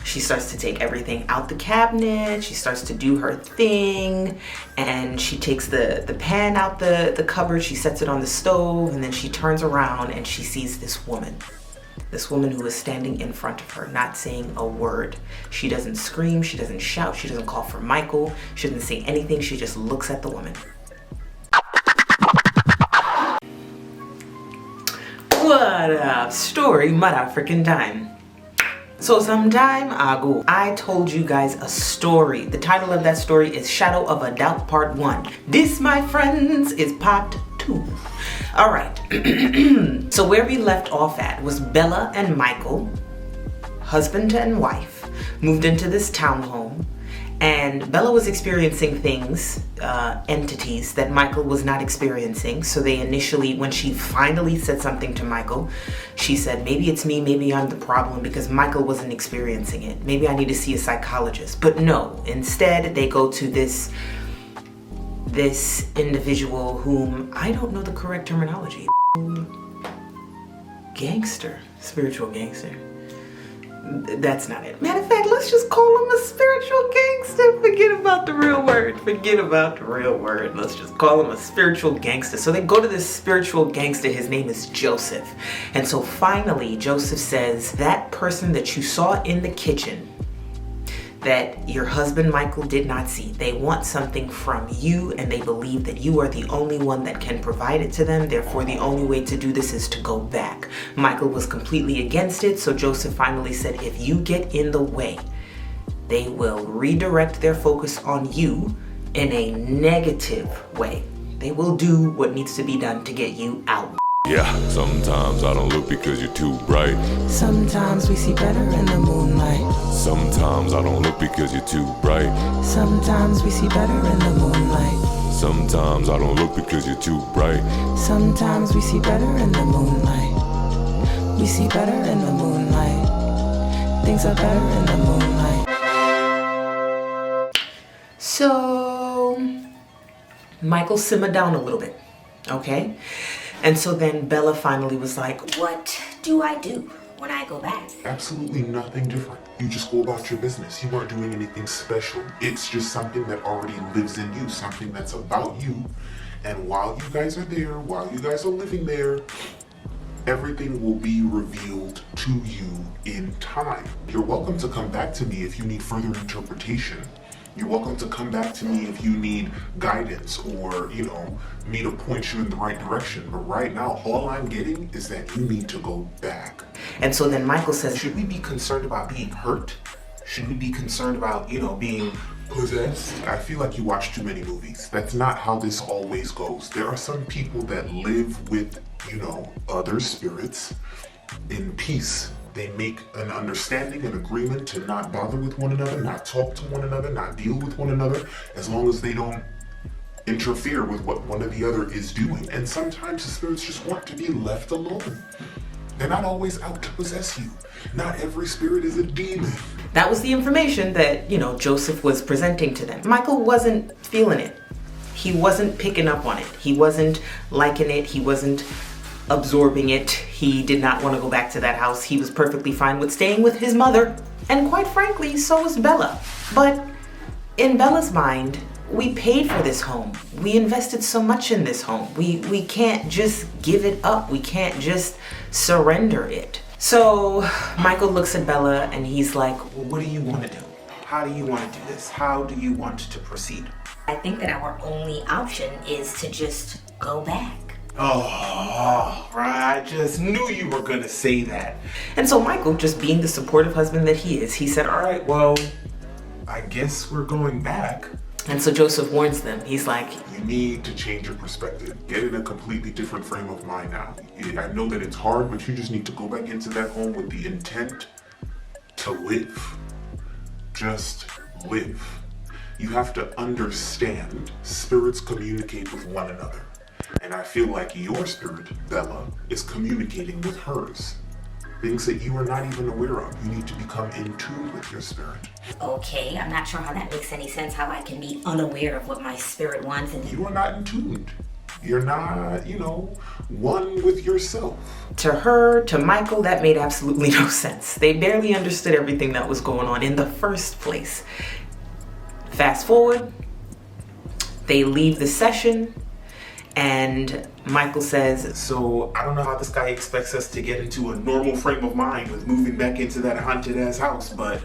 She starts to take everything out the cabinet. She starts to do her thing, and she takes the pan out the cupboard. She sets it on the stove, and then she turns around and she sees this woman who is standing in front of her, not saying a word. She doesn't scream, she doesn't shout, she doesn't call for Michael, she doesn't say anything. She just looks at the woman. What up? Story mother freaking time. So some time ago, I told you guys a story. The title of that story is Shadow of a Doubt Part 1. This, my friends, is Part 2. All right. So where we left off at was Bella and Michael, husband and wife, moved into this townhome. And Bella was experiencing things, entities that Michael was not experiencing. So they initially, when she finally said something to Michael, she said, maybe it's me, maybe I'm the problem because Michael wasn't experiencing it. Maybe I need to see a psychologist. But no, instead they go to this individual whom I don't know the correct terminology. Gangster, spiritual gangster. That's not it. Matter of fact, let's just call him a spiritual gangster. Forget about the real word. Forget about the real word. Let's just call him a spiritual gangster. So they go to this spiritual gangster. His name is Joseph. And so finally, Joseph says, that person that you saw in the kitchen that your husband Michael did not see, they want something from you and they believe that you are the only one that can provide it to them. Therefore, the only way to do this is to go back. Michael was completely against it, so Joseph finally said, if you get in the way, they will redirect their focus on you in a negative way. They will do what needs to be done to get you out. Yeah, sometimes I don't look because you're too bright. Sometimes we see better in the moonlight. Sometimes I don't look because you're too bright. Sometimes we see better in the moonlight. Sometimes I don't look because you're too bright. Sometimes we see better in the moonlight. We see better in the moonlight. Things are better in the moonlight. So Michael simmered down a little bit, okay? And so then Bella finally was like, what do I do when I go back? Absolutely nothing different. You just go about your business. You weren't doing anything special. It's just something that already lives in you, something that's about you. And while you guys are there, while you guys are living there, everything will be revealed to you in time. You're welcome to come back to me if you need further interpretation. You're welcome to come back to me if you need guidance or, me to point you in the right direction. But right now, all I'm getting is that you need to go back. And so then Michael says, should we be concerned about being hurt? Should we be concerned about, being possessed? I feel like you watch too many movies. That's not how this always goes. There are some people that live with, other spirits in peace. They make an understanding, an agreement to not bother with one another, not talk to one another, not deal with one another, as long as they don't interfere with what one or the other is doing. And sometimes the spirits just want to be left alone. They're not always out to possess you. Not every spirit is a demon. That was the information that, Joseph was presenting to them. Michael wasn't feeling it. He wasn't picking up on it. He wasn't liking it. He wasn't absorbing it. He did not want to go back to that house. He was perfectly fine with staying with his mother. And quite frankly, so was Bella. But in Bella's mind, we paid for this home. We invested so much in this home. We can't just give it up. We can't just surrender it. So Michael looks at Bella and he's like, well, what do you want to do? How do you want to do this? How do you want to proceed? I think that our only option is to just go back. Oh, right. I just knew you were going to say that. And so Michael, just being the supportive husband that he is, he said, all right, well, I guess we're going back. And so Joseph warns them. He's like, you need to change your perspective. Get in a completely different frame of mind now. I know that it's hard, but you just need to go back into that home with the intent to live. Just live. You have to understand spirits communicate with one another. And I feel like your spirit, Bella, is communicating with hers. Things that you are not even aware of. You need to become in tune with your spirit. Okay, I'm not sure how that makes any sense, how I can be unaware of what my spirit wants. And you are not in tune. You're not, one with yourself. To her, to Michael, that made absolutely no sense. They barely understood everything that was going on in the first place. Fast forward, they leave the session, and Michael says, So I don't know how this guy expects us to get into a normal frame of mind with moving back into that haunted ass house, but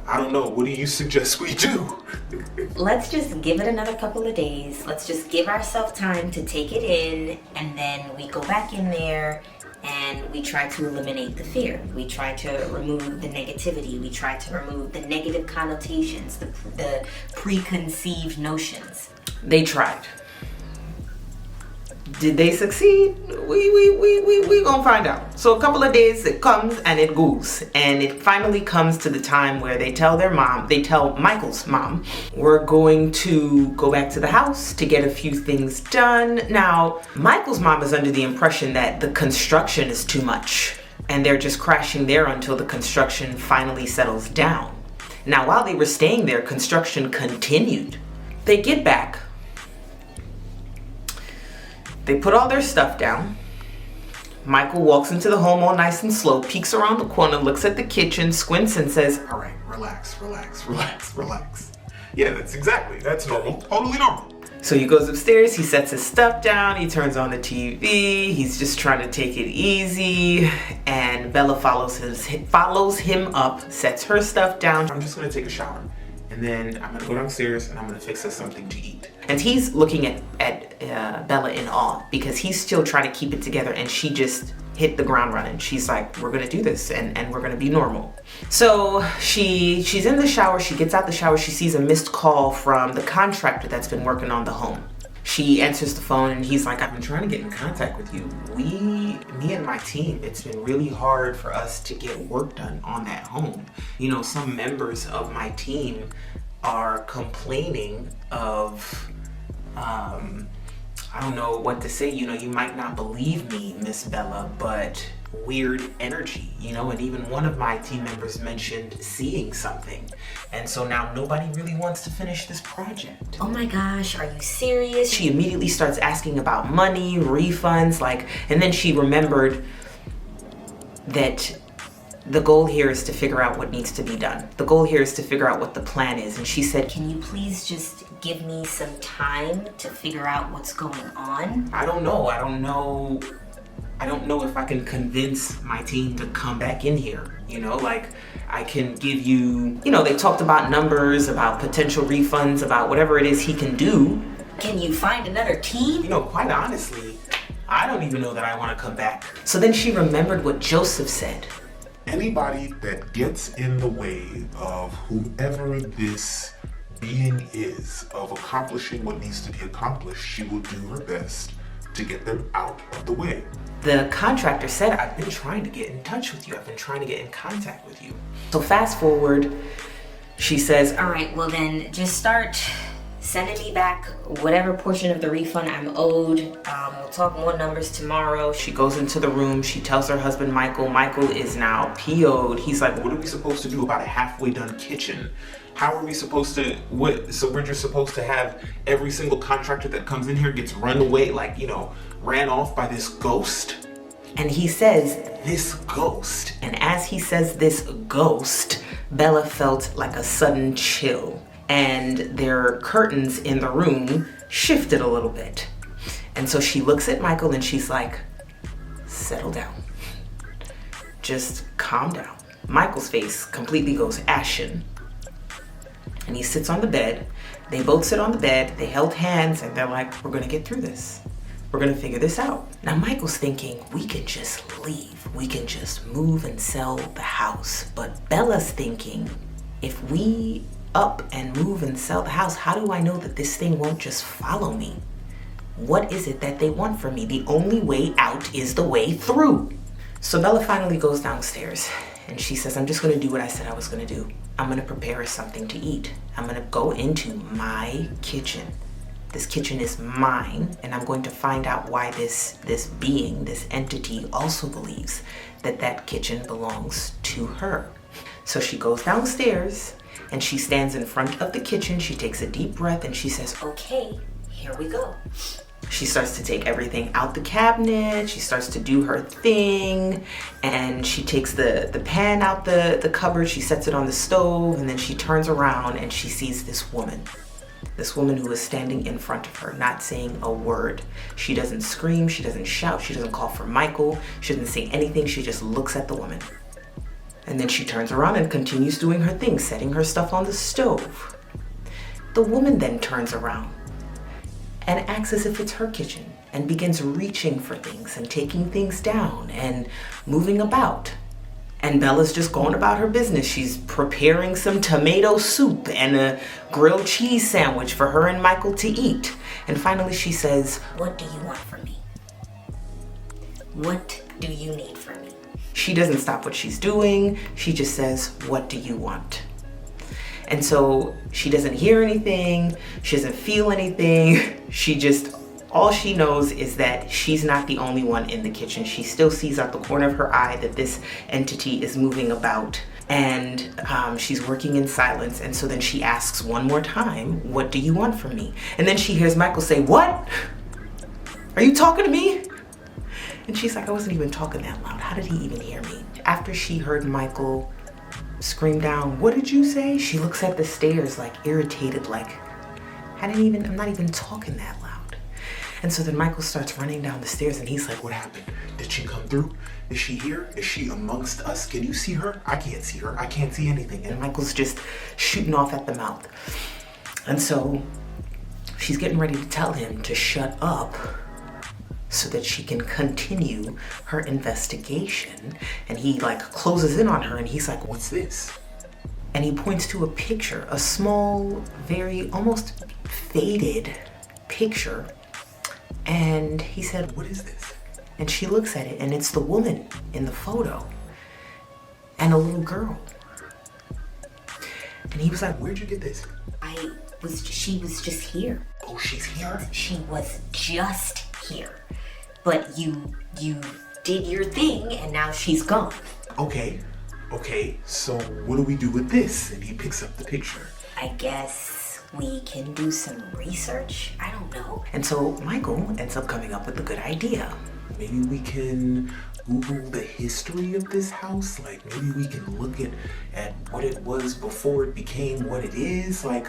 I don't know. What do you suggest we do? Let's just give it another couple of days. Let's just give ourselves time to take it in, and then we go back in there and we try to eliminate the fear. We try to remove the negativity. We try to remove the negative connotations, the preconceived notions. they tried. Did they succeed? We gonna find out. So a couple of days it comes and it goes, and it finally comes to the time where they tell Michael's mom, we're going to go back to the house to get a few things done. Now, Michael's mom is under the impression that the construction is too much and they're just crashing there until the construction finally settles down. Now, while they were staying there, construction continued. They get back. They put all their stuff down. Michael walks into the home all nice and slow, peeks around the corner, looks at the kitchen, squints and says, All right, relax. Yeah, that's normal, totally normal. So he goes upstairs, he sets his stuff down, he turns on the TV, he's just trying to take it easy, and Bella follows him up, sets her stuff down. I'm just gonna take a shower, and then I'm gonna go downstairs and I'm gonna fix us something to eat. And he's looking at Bella in awe because he's still trying to keep it together, and she just hit the ground running. She's like, we're gonna do this and we're gonna be normal. So she's in the shower, she gets out the shower, she sees a missed call from the contractor that's been working on the home. She answers the phone and he's like, I've been trying to get in contact with you. Me and my team, it's been really hard for us to get work done on that home. You know, some members of my team are complaining of, I don't know what to say, you know, you might not believe me, Miss Bella, but weird energy, you know, and even one of my team members mentioned seeing something. And so now nobody really wants to finish this project. Oh my gosh, are you serious? She immediately starts asking about money, refunds, and then she remembered that the goal here is to figure out what needs to be done. The goal here is to figure out what the plan is. And she said, Can you please just give me some time to figure out what's going on? I don't know if I can convince my team to come back in here. You know, I can give you, they talked about numbers, about potential refunds, about whatever it is he can do. Can you find another team? Quite honestly, I don't even know that I want to come back. So then she remembered what Joseph said. Anybody that gets in the way of whoever this being is of accomplishing what needs to be accomplished, she will do her best to get them out of the way. The contractor said, I've been trying to get in touch with you. I've been trying to get in contact with you. So fast forward, she says, all right, well then just start sending me back whatever portion of the refund I'm owed. We'll talk more numbers tomorrow. She goes into the room. She tells her husband, Michael. Michael is now PO'd. He's like, what are we supposed to do about a halfway done kitchen? How are we supposed to, so we're just supposed to have every single contractor that comes in here gets run away, ran off by this ghost? And he says, this ghost. And as he says this ghost, Bella felt like a sudden chill. And their curtains in the room shifted a little bit. And so she looks at Michael and she's like, settle down. Just calm down. Michael's face completely goes ashen. And he sits on the bed. They both sit on the bed. They held hands and they're like, we're gonna get through this. We're gonna figure this out. Now Michael's thinking, we can just leave. We can just move and sell the house. But Bella's thinking, if we up and move and sell the house, how do I know that this thing won't just follow me? What is it that they want from me? The only way out is the way through. So Bella finally goes downstairs and she says, I'm just gonna do what I said I was gonna do. I'm gonna prepare us something to eat. I'm gonna go into my kitchen. This kitchen is mine, and I'm going to find out why this being, this entity also believes that that kitchen belongs to her. So she goes downstairs and she stands in front of the kitchen. She takes a deep breath and she says, okay, here we go. She starts to take everything out the cabinet. She starts to do her thing, and she takes the pan out the cupboard. She sets it on the stove, and then she turns around and she sees this woman who is standing in front of her, not saying a word. She doesn't scream, she doesn't shout, she doesn't call for Michael, she doesn't say anything. She just looks at the woman. And then she turns around and continues doing her thing, setting her stuff on the stove. The woman then turns around and acts as if it's her kitchen and begins reaching for things and taking things down and moving about. And Bella's just going about her business. She's preparing some tomato soup and a grilled cheese sandwich for her and Michael to eat. And finally she says, "What do you want from me? What do you need from me?" She doesn't stop what she's doing. She just says, "What do you want?" And so she doesn't hear anything, she doesn't feel anything. All she knows is that she's not the only one in the kitchen. She still sees out the corner of her eye that this entity is moving about, and she's working in silence. And so then she asks one more time, "What do you want from me?" And then she hears Michael say, "What? Are you talking to me?" And she's like, "I wasn't even talking that loud. How did he even hear me?" After she heard Michael scream down, "What did you say?" she looks at the stairs like irritated, like, I'm not even talking that loud. And so then Michael starts running down the stairs and he's like, What happened? Did she come through? Is she here? Is she amongst us? Can you see her? I can't see her. I can't see anything. and Michael's just shooting off at the mouth. And so she's getting ready to tell him to shut up so that she can continue her investigation. And he like closes in on her and he's like, What's this? and he points to a picture, a small, very almost faded picture. And he said, What is this? and she looks at it and it's the woman in the photo and a little girl. And he was like, Where'd you get this? She was just here. Oh, she's here? She was just here. But you did your thing and now she's gone. Okay, so what do we do with this? And he picks up the picture. I guess we can do some research. I don't know. and so Michael ends up coming up with a good idea. Maybe we can Google the history of this house. Like maybe we can look at what it was before it became what it is. Like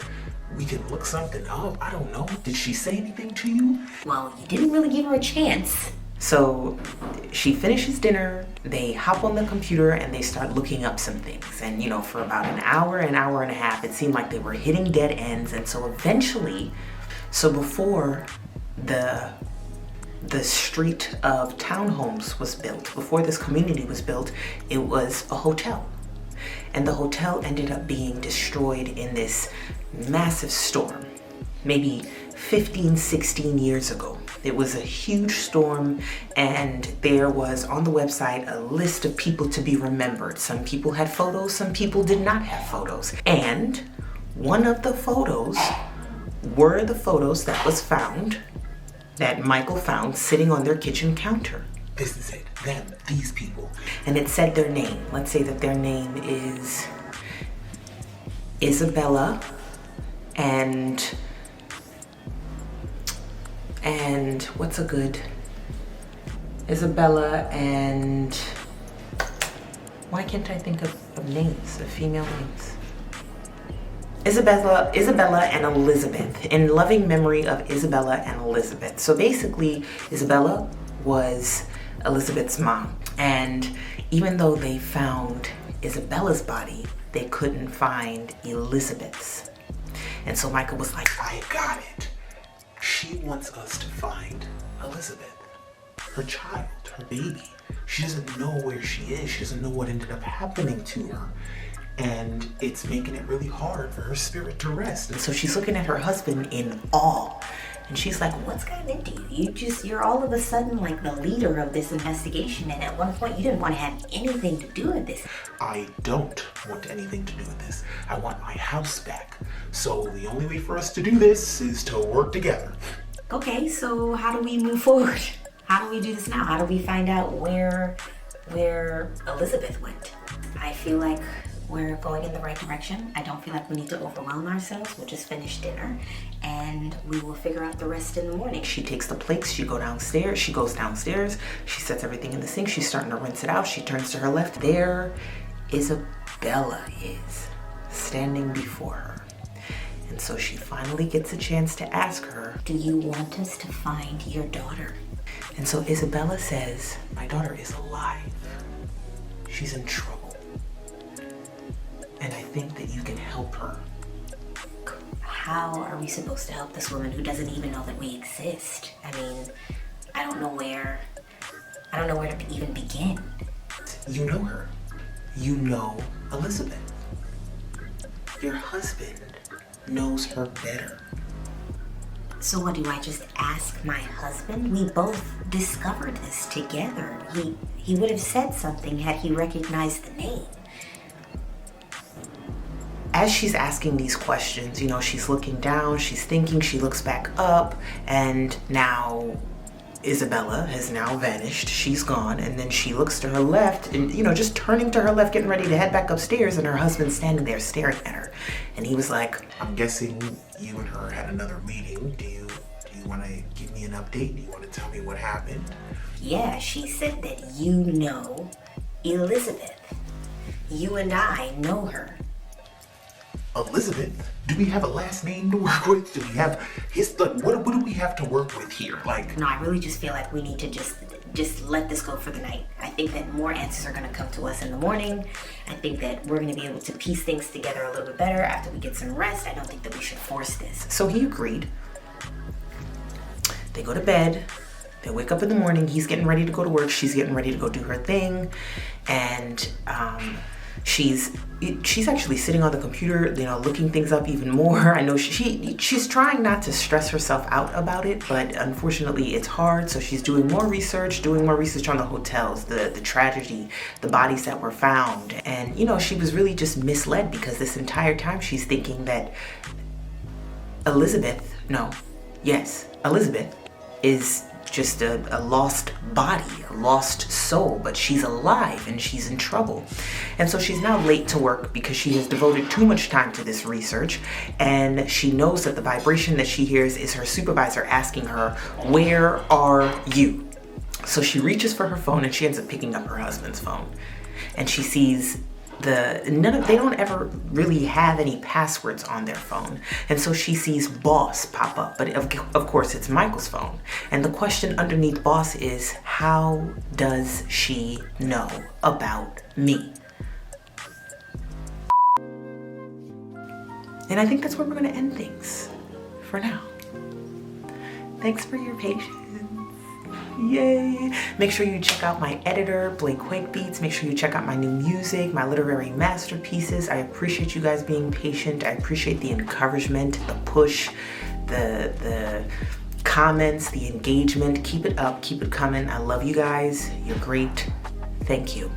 we can look something up. I don't know. Did she say anything to you? Well, you didn't really give her a chance. So she finishes dinner, they hop on the computer and they start looking up some things. And for about an hour and a half, it seemed like they were hitting dead ends. And so eventually, before the street of townhomes was built, before this community was built, it was a hotel. And the hotel ended up being destroyed in this massive storm, maybe 15, 16 years ago. It was a huge storm, and there was on the website a list of people to be remembered. Some people had photos, some people did not have photos. And one of the photos were the photos that was found, that Michael found sitting on their kitchen counter. This is it. Them. These people. And it said their name. Let's say that their name is Isabella and what's a good Isabella and why can't I think of names, of female names? Isabella and Elizabeth, in loving memory of Isabella and Elizabeth. So basically, Isabella was Elizabeth's mom. And even though they found Isabella's body, they couldn't find Elizabeth's. And so Michael was like, I got it. She wants us to find Elizabeth, her child, her baby. She doesn't know where she is. She doesn't know what ended up happening to her. And it's making it really hard for her spirit to rest. and so she's looking at her husband in awe. And she's like, What's gotten into you? You're all of a sudden like the leader of this investigation, and at one point you didn't want to have anything to do with this. I don't want anything to do with this. I want my house back. So the only way for us to do this is to work together. Okay, so how do we move forward? How do we do this now? How do we find out where Elizabeth went? I feel like we're going in the right direction. I don't feel like we need to overwhelm ourselves. We'll just finish dinner and we will figure out the rest in the morning. She takes the plates, she goes downstairs, she sets everything in the sink, she's starting to rinse it out. She turns to her left. There Isabella is standing before her. And so she finally gets a chance to ask her, do you want us to find your daughter? And so Isabella says, my daughter is alive. She's in trouble. And I think that you can help her. How are we supposed to help this woman who doesn't even know that we exist? I mean, I don't know where to even begin. You know her. You know Elizabeth. Your husband knows her better. So what, do I just ask my husband? We both discovered this together. He would have said something had he recognized the name. As she's asking these questions, you know, she's looking down, she's thinking, she looks back up, and now Isabella has now vanished. She's gone, and then she looks to her left and, you know, just turning to her left, getting ready to head back upstairs, and her husband's standing there staring at her. And he was like, I'm guessing you and her had another meeting. Do you want to give me an update? Do you want to tell me what happened? Yeah, she said that you know Elizabeth. You and I know her. Elizabeth? Do we have a last name to work with? Do we have what do we have to work with here? Like, no, I really just feel like we need to just let this go for the night. I think that more answers are going to come to us in the morning. I think that we're going to be able to piece things together a little bit better after we get some rest. I don't think that we should force this. So he agreed. They go to bed. They wake up in the morning. He's getting ready to go to work. She's getting ready to go do her thing. And she's actually sitting on the computer, you know, looking things up even more. I know she's trying not to stress herself out about it, but unfortunately it's hard. So she's doing more research on the hotels, the tragedy, the bodies that were found. And, you know, she was really just misled because this entire time she's thinking that Elizabeth is just a lost body, a lost soul, but she's alive and she's in trouble. And so she's now late to work because she has devoted too much time to this research, and she knows that the vibration that she hears is her supervisor asking her, where are you? So she reaches for her phone and she ends up picking up her husband's phone, and she sees they don't ever really have any passwords on their phone. And so she sees boss pop up, but of course it's Michael's phone. And the question underneath boss is, how does she know about me? And I think that's where we're going to end things for now. Thanks for your patience. Yay! Make sure you check out my editor, Blake Quake Beats. Make sure you check out my new music, my literary masterpieces. I appreciate you guys being patient. I appreciate the encouragement, the push, the comments, the engagement. Keep it up, keep it coming. I love you guys. You're great. Thank you.